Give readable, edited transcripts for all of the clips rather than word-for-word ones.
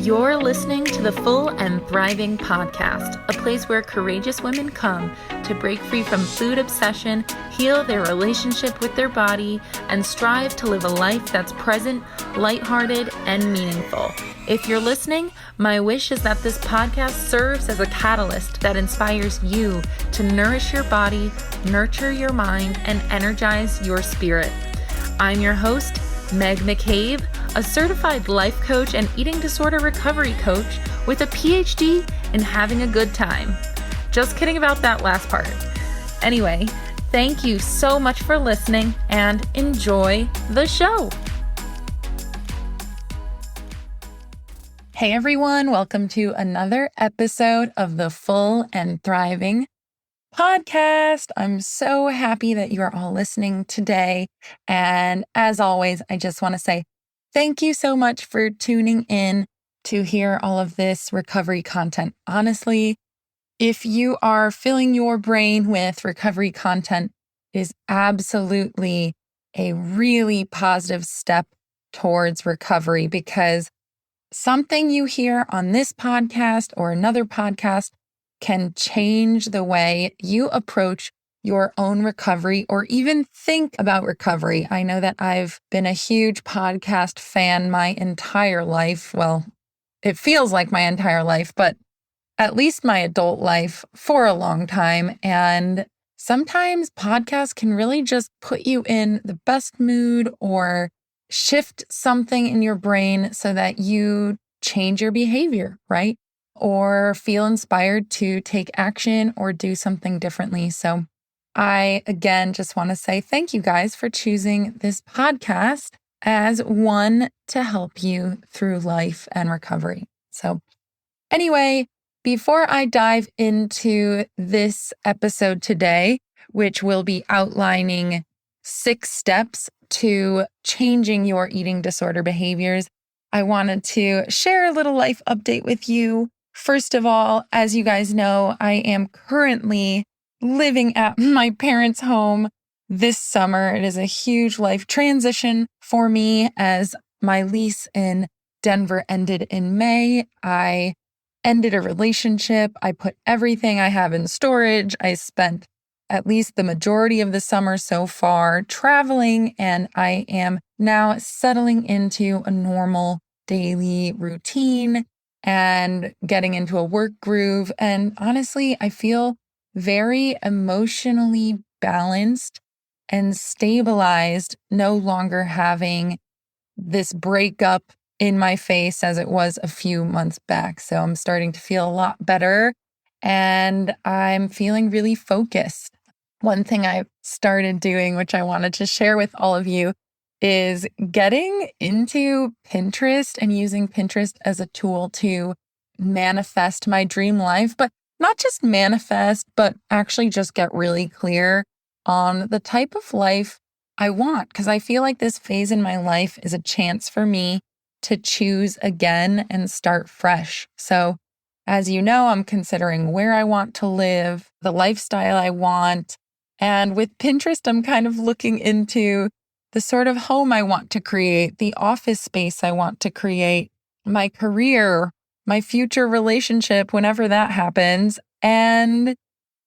You're listening to the Full and Thriving podcast, a place where courageous women come to break free from food obsession, heal their relationship with their body, and strive to live a life that's present, lighthearted, and meaningful. If you're listening, my wish is that this podcast serves as a catalyst that inspires you to nourish your body, nurture your mind, and energize your spirit. I'm your host, Meg McCabe, a certified life coach and eating disorder recovery coach with a PhD in having a good time. Just kidding about that last part. Anyway, thank you so much for listening and enjoy the show. Hey everyone, welcome to another episode of the Full and Thriving podcast. I'm so happy that you are all listening today. And as always, I just want to say thank you so much for tuning in to hear all of this recovery content. Honestly, if you are filling your brain with recovery content, it is absolutely a really positive step towards recovery, because something you hear on this podcast or another podcast can change the way you approach your own recovery or even think about recovery. I know that I've been a huge podcast fan my entire life. Well, it feels like my entire life, but at least my adult life for a long time. And sometimes podcasts can really just put you in the best mood or shift something in your brain so that you change your behavior, right? Or feel inspired to take action or do something differently. So I, again, just want to say thank you guys for choosing this podcast as one to help you through life and recovery. So anyway, before I dive into this episode today, which will be outlining 6 steps to changing your eating disorder behaviors, I wanted to share a little life update with you. First of all, as you guys know, I am currently living at my parents' home this summer. It is a huge life transition for me as my lease in Denver ended in May. I ended a relationship. I put everything I have in storage. I spent at least the majority of the summer so far traveling, and I am now settling into a normal daily routine and getting into a work groove. And honestly, I feel very emotionally balanced and stabilized, no longer having this breakup in my face as it was a few months back. So I'm starting to feel a lot better and I'm feeling really focused. One thing I've started doing, which I wanted to share with all of you, is getting into Pinterest and using Pinterest as a tool to manifest my dream life, but not just manifest, but actually just get really clear on the type of life I want. Because I feel like this phase in my life is a chance for me to choose again and start fresh. So as you know, I'm considering where I want to live, the lifestyle I want. And with Pinterest, I'm kind of looking into the sort of home I want to create, the office space I want to create, my career, my future relationship, whenever that happens. And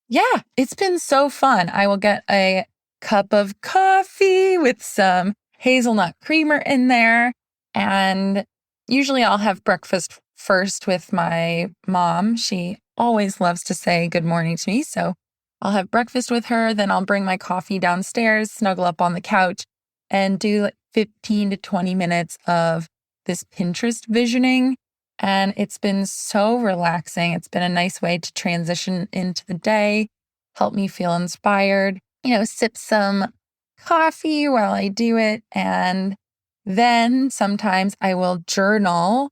yeah, it's been so fun. I will get a cup of coffee with some hazelnut creamer in there. And usually I'll have breakfast first with my mom. She always loves to say good morning to me. So I'll have breakfast with her. Then I'll bring my coffee downstairs, snuggle up on the couch, and do like 15 to 20 minutes of this Pinterest visioning. And it's been so relaxing. It's been a nice way to transition into the day, help me feel inspired, sip some coffee while I do it. And then sometimes I will journal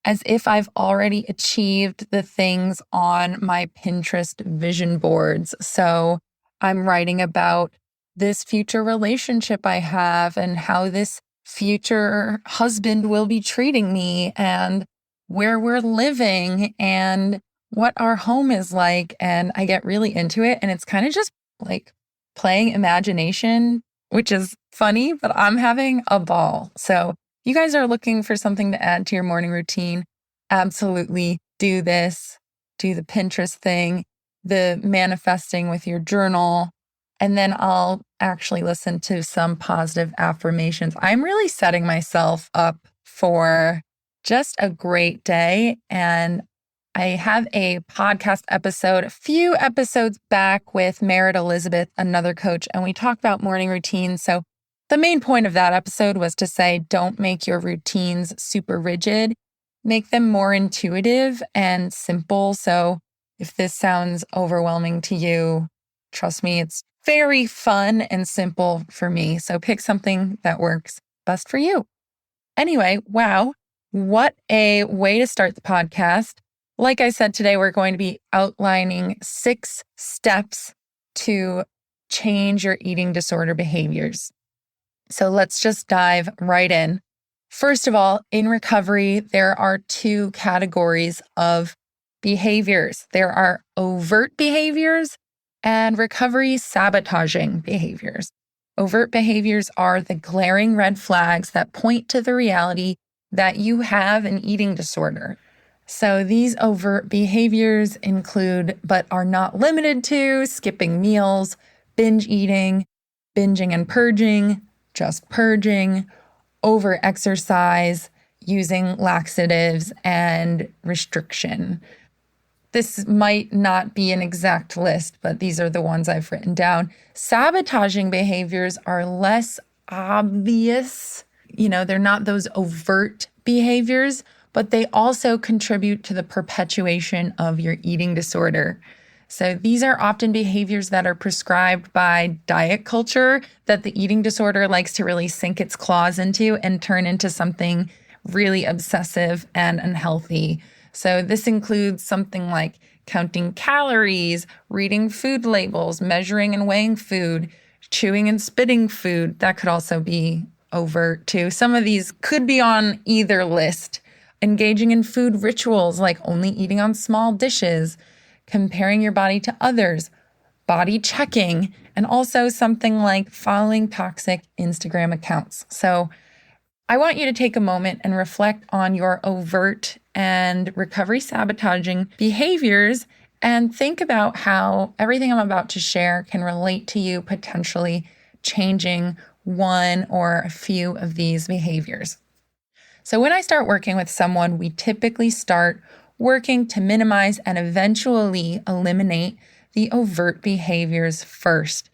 as if I've already achieved the things on my Pinterest vision boards. So I'm writing about this future relationship I have and how this future husband will be treating me and where we're living and what our home is like. And I get really into it. And it's kind of just like playing imagination, which is funny, but I'm having a ball. So you guys are looking for something to add to your morning routine, absolutely do this. Do the Pinterest thing, the manifesting with your journal, and then I'll actually listen to some positive affirmations. I'm really setting myself up for just a great day. And I have a podcast episode a few episodes back with Merritt Elizabeth, another coach, and we talked about morning routines. So the main point of that episode was to say, don't make your routines super rigid. Make them more intuitive and simple. So if this sounds overwhelming to you, trust me, it's very fun and simple for me. So pick something that works best for you. Anyway, wow, what a way to start the podcast. Like I said, today we're going to be outlining 6 steps to change your eating disorder behaviors. So let's just dive right in. First of all, in recovery, there are 2 categories of behaviors. There are overt behaviors and recovery sabotaging behaviors. Overt behaviors are the glaring red flags that point to the reality that you have an eating disorder. So these overt behaviors include, but are not limited to, skipping meals, binge eating, binging and purging, just purging, over-exercise, using laxatives, and restriction. This might not be an exact list, but these are the ones I've written down. Sabotaging behaviors are less obvious. They're not those overt behaviors, but they also contribute to the perpetuation of your eating disorder. So these are often behaviors that are prescribed by diet culture that the eating disorder likes to really sink its claws into and turn into something really obsessive and unhealthy. So this includes something like counting calories, reading food labels, measuring and weighing food, chewing and spitting food. That could also be overt too. Some of these could be on either list. Engaging in food rituals like only eating on small dishes, comparing your body to others, body checking, and also something like following toxic Instagram accounts. So I want you to take a moment and reflect on your overt and recovery sabotaging behaviors and think about how everything I'm about to share can relate to you potentially changing one or a few of these behaviors. So when I start working with someone, we typically start working to minimize and eventually eliminate the overt behaviors first.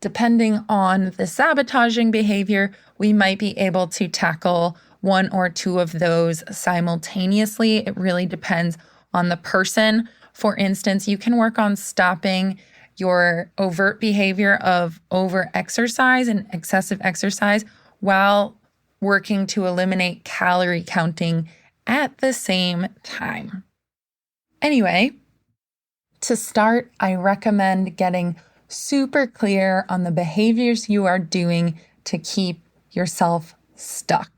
Depending on the sabotaging behavior, we might be able to tackle 1 or 2 of those simultaneously. It really depends on the person. For instance, you can work on stopping your overt behavior of over-exercise and excessive exercise while working to eliminate calorie counting at the same time. Anyway, to start, I recommend getting super clear on the behaviors you are doing to keep yourself stuck.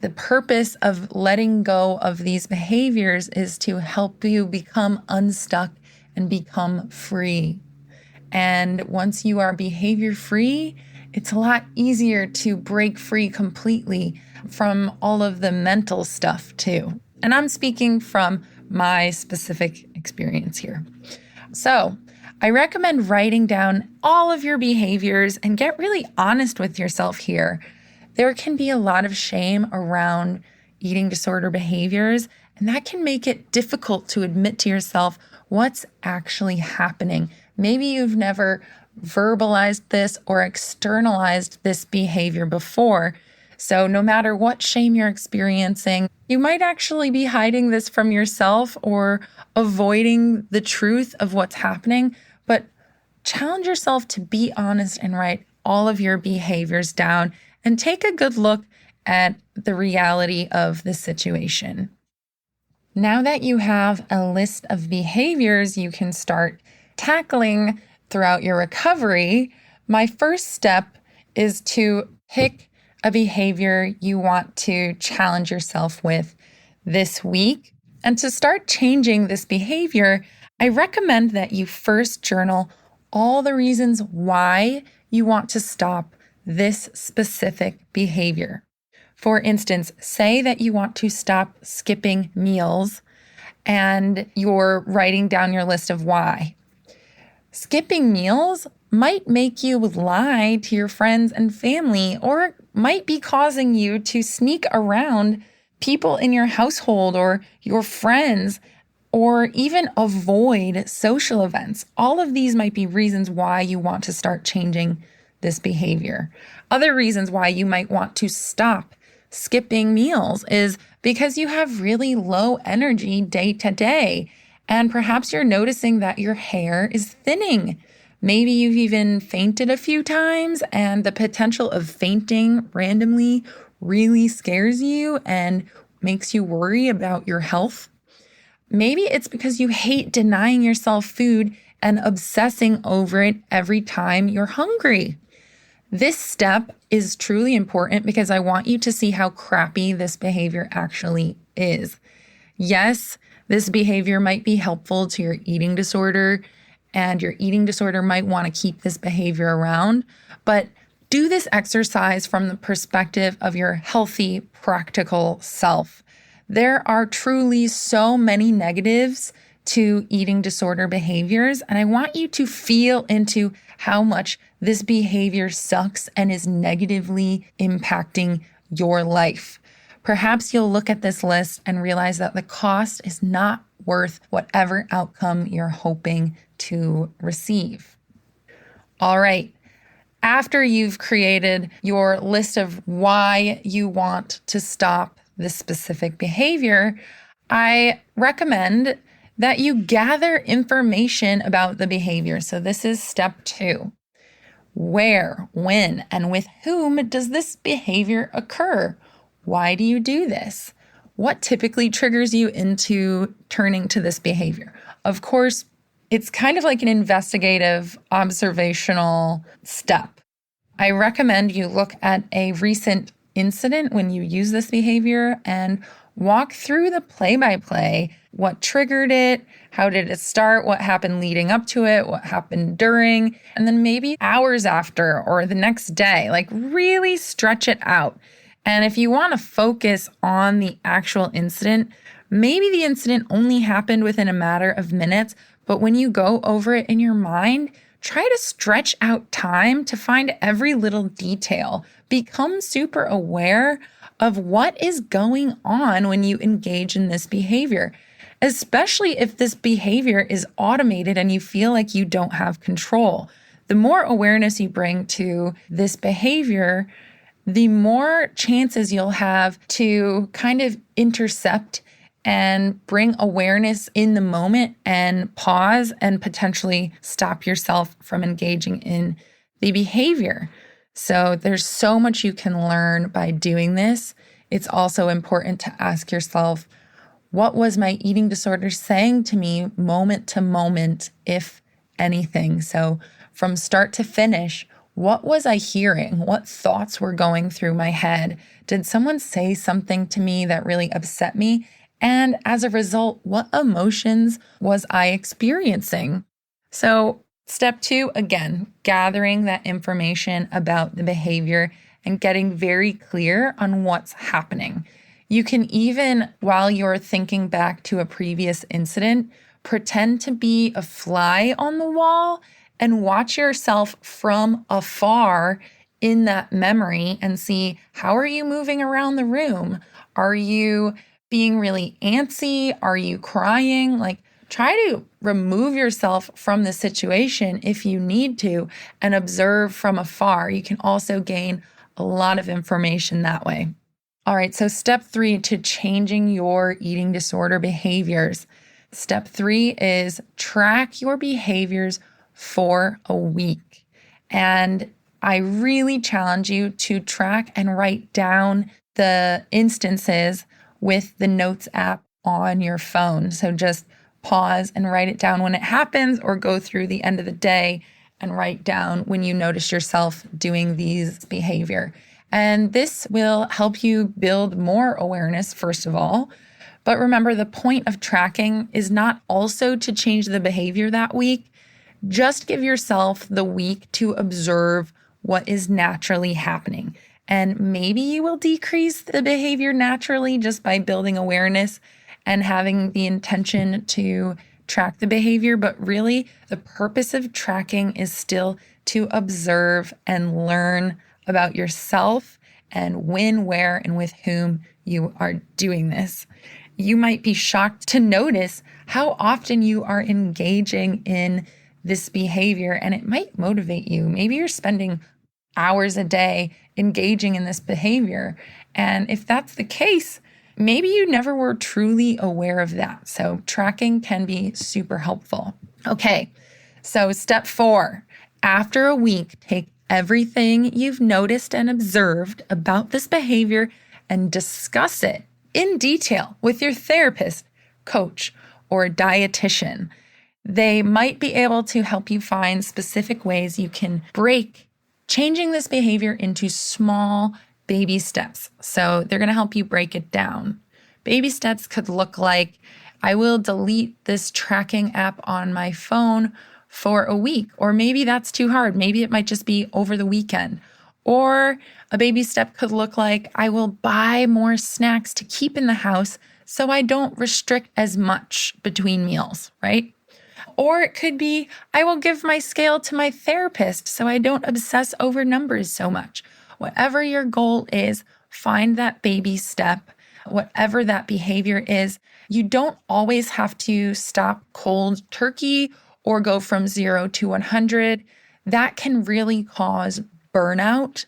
The purpose of letting go of these behaviors is to help you become unstuck and become free. And once you are behavior free, it's a lot easier to break free completely from all of the mental stuff too. And I'm speaking from my specific experience here. So I recommend writing down all of your behaviors and get really honest with yourself here. There can be a lot of shame around eating disorder behaviors, and that can make it difficult to admit to yourself what's actually happening. Maybe you've never verbalized this or externalized this behavior before. So no matter what shame you're experiencing, you might actually be hiding this from yourself or avoiding the truth of what's happening. But challenge yourself to be honest and write all of your behaviors down and take a good look at the reality of the situation. Now that you have a list of behaviors you can start tackling throughout your recovery, my first step is to pick a behavior you want to challenge yourself with this week. And to start changing this behavior, I recommend that you first journal all the reasons why you want to stop this specific behavior. For instance, say that you want to stop skipping meals and you're writing down your list of why. Skipping meals might make you lie to your friends and family, or might be causing you to sneak around people in your household or your friends, or even avoid social events. All of these might be reasons why you want to start changing this behavior. Other reasons why you might want to stop skipping meals is because you have really low energy day to day. And perhaps you're noticing that your hair is thinning. Maybe you've even fainted a few times, and the potential of fainting randomly really scares you and makes you worry about your health. Maybe it's because you hate denying yourself food and obsessing over it every time you're hungry. This step is truly important because I want you to see how crappy this behavior actually is. Yes, this behavior might be helpful to your eating disorder, and your eating disorder might want to keep this behavior around, but do this exercise from the perspective of your healthy, practical self. There are truly so many negatives to eating disorder behaviors, and I want you to feel into how much this behavior sucks and is negatively impacting your life. Perhaps you'll look at this list and realize that the cost is not worth whatever outcome you're hoping to receive. All right. After you've created your list of why you want to stop this specific behavior, I recommend that you gather information about the behavior. So this is step 2. Where, when, and with whom does this behavior occur? Why do you do this? What typically triggers you into turning to this behavior? Of course, it's kind of like an investigative, observational step. I recommend you look at a recent incident when you use this behavior and walk through the play-by-play. What triggered it? How did it start? What happened leading up to it? What happened during? And then maybe hours after or the next day, like really stretch it out. And if you want to focus on the actual incident, maybe the incident only happened within a matter of minutes, but when you go over it in your mind, try to stretch out time to find every little detail. Become super aware of what is going on when you engage in this behavior, especially if this behavior is automated and you feel like you don't have control. The more awareness you bring to this behavior, the more chances you'll have to kind of intercept and bring awareness in the moment and pause and potentially stop yourself from engaging in the behavior. So there's so much you can learn by doing this. It's also important to ask yourself, what was my eating disorder saying to me moment to moment, if anything? So from start to finish, what was I hearing? What thoughts were going through my head? Did someone say something to me that really upset me? And as a result, what emotions was I experiencing? So step 2, again, gathering that information about the behavior and getting very clear on what's happening. You can even, while you're thinking back to a previous incident, pretend to be a fly on the wall and watch yourself from afar in that memory and see, how are you moving around the room? Are you being really antsy? Are you crying? Like, try to remove yourself from the situation if you need to and observe from afar. You can also gain a lot of information that way. All right, so step 3 to changing your eating disorder behaviors. Step 3 is track your behaviors for a week. And I really challenge you to track and write down the instances with the Notes app on your phone. So just pause and write it down when it happens, or go through the end of the day and write down when you notice yourself doing these behavior. And this will help you build more awareness, first of all. But remember, the point of tracking is not also to change the behavior that week. Just give yourself the week to observe what is naturally happening. And maybe you will decrease the behavior naturally just by building awareness and having the intention to track the behavior. But really, the purpose of tracking is still to observe and learn about yourself and when, where, and with whom you are doing this. You might be shocked to notice how often you are engaging in this behavior, and it might motivate you. Maybe you're spending hours a day engaging in this behavior. And if that's the case, maybe you never were truly aware of that. So tracking can be super helpful. Okay, so step 4, after a week, take everything you've noticed and observed about this behavior and discuss it in detail with your therapist, coach, or dietitian. They might be able to help you find specific ways you can break changing this behavior into small baby steps. So they're going to help you break it down. Baby steps could look like, I will delete this tracking app on my phone for a week, or maybe that's too hard. Maybe it might just be over the weekend. Or a baby step could look like, I will buy more snacks to keep in the house so I don't restrict as much between meals, right? Or it could be, I will give my scale to my therapist so I don't obsess over numbers so much. Whatever your goal is, find that baby step, whatever that behavior is. You don't always have to stop cold turkey or go from 0 to 100. That can really cause burnout.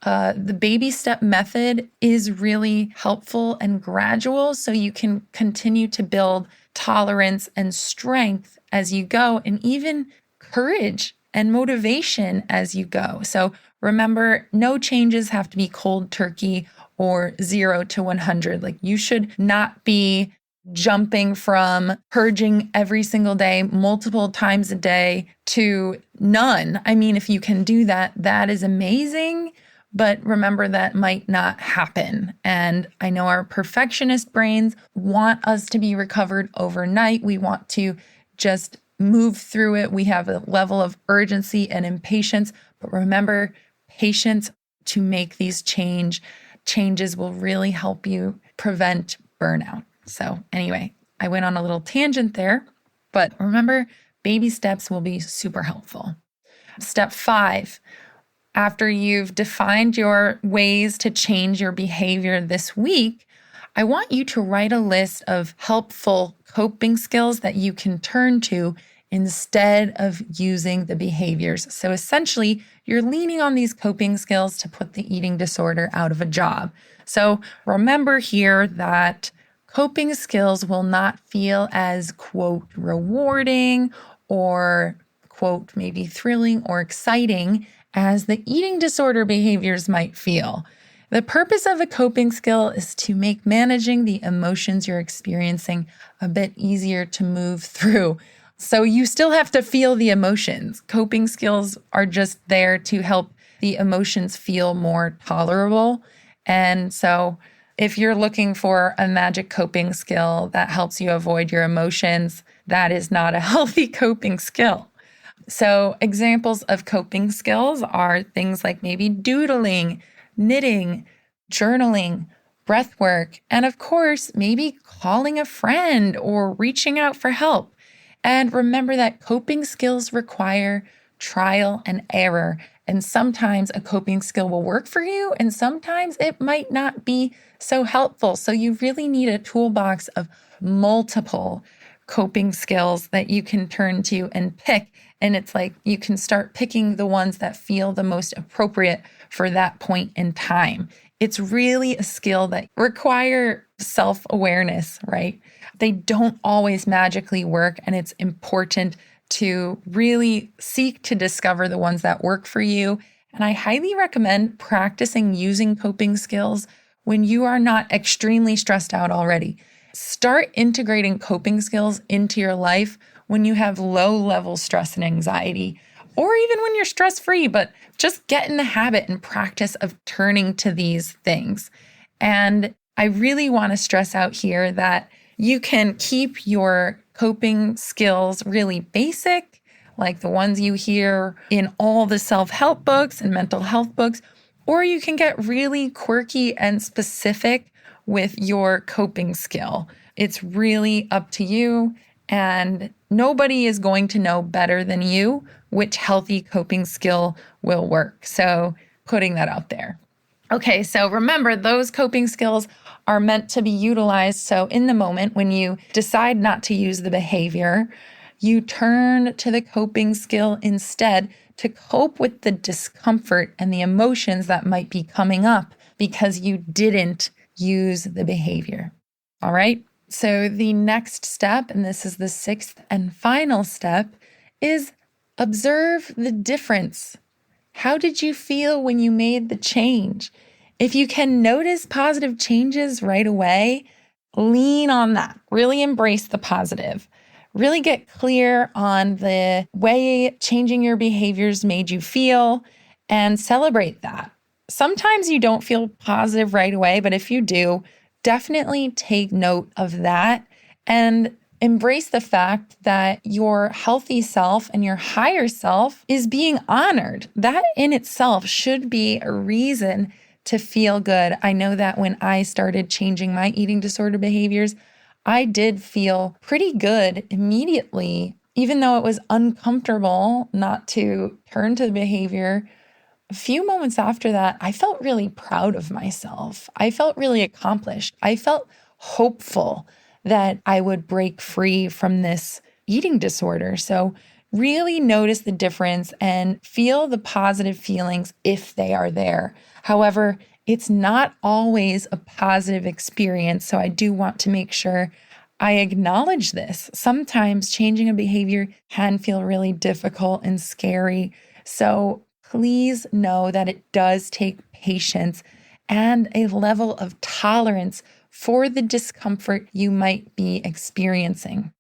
The baby step method is really helpful and gradual, so you can continue to build tolerance and strength as you go, and even courage and motivation as you go. So remember, no changes have to be cold turkey or 0 to 100. Like, you should not be jumping from purging every single day, multiple times a day, to none. I mean, if you can do that, that is amazing. But remember, that might not happen. And I know our perfectionist brains want us to be recovered overnight. We want to just move through it. We have a level of urgency and impatience. But remember, patience to make these changes will really help you prevent burnout. So anyway, I went on a little tangent there, but remember, baby steps will be super helpful. Step 5, after you've defined your ways to change your behavior this week, I want you to write a list of helpful coping skills that you can turn to instead of using the behaviors. So essentially, you're leaning on these coping skills to put the eating disorder out of a job. So remember here that coping skills will not feel as, quote, rewarding or, quote, maybe thrilling or exciting as the eating disorder behaviors might feel. The purpose of a coping skill is to make managing the emotions you're experiencing a bit easier to move through. So you still have to feel the emotions. Coping skills are just there to help the emotions feel more tolerable. And so if you're looking for a magic coping skill that helps you avoid your emotions, that is not a healthy coping skill. So examples of coping skills are things like maybe doodling, knitting, journaling, breath work, and of course, maybe calling a friend or reaching out for help. And remember that coping skills require trial and error. And sometimes a coping skill will work for you, and sometimes it might not be so helpful. So you really need a toolbox of multiple coping skills that you can turn to and pick. And it's like you can start picking the ones that feel the most appropriate for that point in time. It's really a skill that require self-awareness, right? They don't always magically work, and it's important to really seek to discover the ones that work for you. And I highly recommend practicing using coping skills when you are not extremely stressed out already. Start integrating coping skills into your life when you have low-level stress and anxiety, or even when you're stress-free, but just get in the habit and practice of turning to these things. And I really want to stress out here that you can keep your coping skills really basic, like the ones you hear in all the self-help books and mental health books, or you can get really quirky and specific with your coping skill. It's really up to you, and nobody is going to know better than you which healthy coping skill will work. So putting that out there. Okay, so remember, those coping skills are meant to be utilized. So in the moment when you decide not to use the behavior, you turn to the coping skill instead to cope with the discomfort and the emotions that might be coming up because you didn't use the behavior. All right? So the next step, and this is the sixth and final step, is observe the difference. How did you feel when you made the change? If you can notice positive changes right away, lean on that. Really embrace the positive. Really get clear on the way changing your behaviors made you feel and celebrate that. Sometimes you don't feel positive right away, but if you do, definitely take note of that and embrace the fact that your healthy self and your higher self is being honored. That in itself should be a reason to feel good. I know that when I started changing my eating disorder behaviors, I did feel pretty good immediately, even though it was uncomfortable not to turn to the behavior. A few moments after that, I felt really proud of myself. I felt really accomplished. I felt hopeful that I would break free from this eating disorder. So really notice the difference and feel the positive feelings if they are there. However, it's not always a positive experience. So I do want to make sure I acknowledge this. Sometimes changing a behavior can feel really difficult and scary. So please know that it does take patience and a level of tolerance for the discomfort you might be experiencing.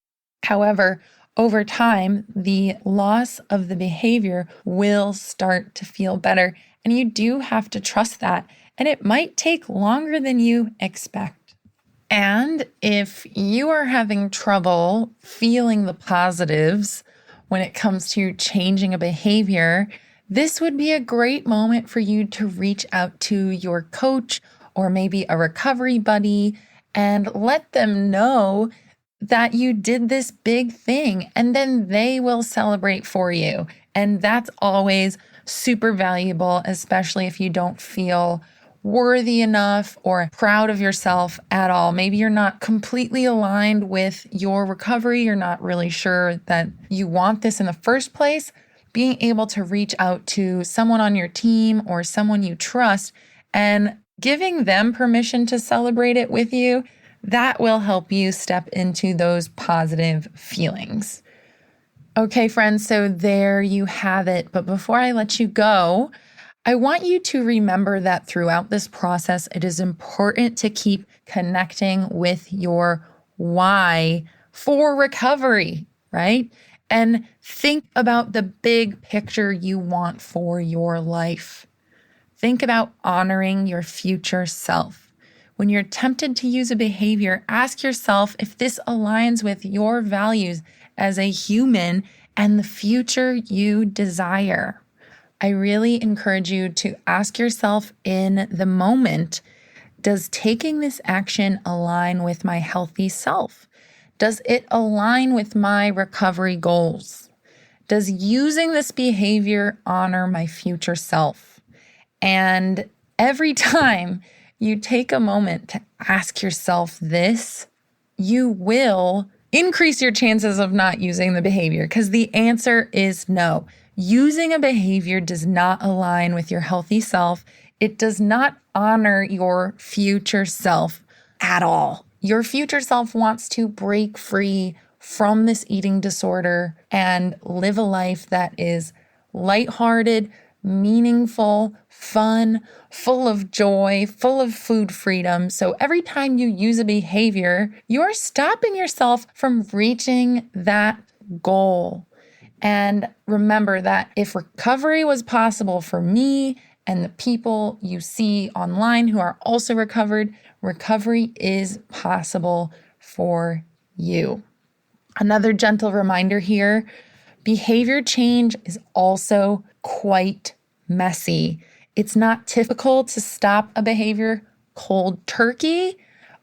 However, over time, the loss of the behavior will start to feel better, and you do have to trust that, and it might take longer than you expect. And if you are having trouble feeling the positives when it comes to changing a behavior, this would be a great moment for you to reach out to your coach or maybe a recovery buddy and let them know that you did this big thing, and then they will celebrate for you. And that's always super valuable, especially if you don't feel worthy enough or proud of yourself at all. Maybe you're not completely aligned with your recovery. You're not really sure that you want this in the first place. Being able to reach out to someone on your team or someone you trust and giving them permission to celebrate it with you, that will help you step into those positive feelings. Okay, friends, so there you have it. But before I let you go, I want you to remember that throughout this process, it is important to keep connecting with your why for recovery, right? And think about the big picture you want for your life. Think about honoring your future self. When you're tempted to use a behavior, ask yourself if this aligns with your values as a human and the future you desire. I really encourage you to ask yourself in the moment, does taking this action align with my healthy self? Does it align with my recovery goals? Does using this behavior honor my future self? And every time you take a moment to ask yourself this, you will increase your chances of not using the behavior because the answer is no. Using a behavior does not align with your healthy self. It does not honor your future self at all. Your future self wants to break free from this eating disorder and live a life that is lighthearted, meaningful, fun, full of joy, full of food freedom. So every time you use a behavior, you're stopping yourself from reaching that goal. And remember that if recovery was possible for me and the people you see online who are also recovered, recovery is possible for you. Another gentle reminder here, behavior change is also quite messy. It's not typical to stop a behavior cold turkey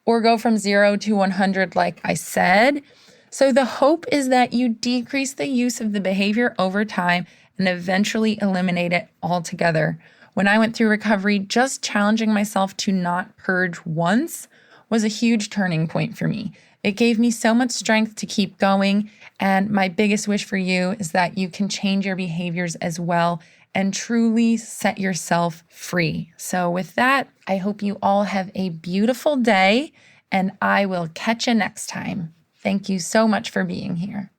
or go from 0 to 100, like I said. So the hope is that you decrease the use of the behavior over time and eventually eliminate it altogether. When I went through recovery, just challenging myself to not purge once was a huge turning point for me. It gave me so much strength to keep going. And my biggest wish for you is that you can change your behaviors as well and truly set yourself free. So, with that, I hope you all have a beautiful day, and I will catch you next time. Thank you so much for being here.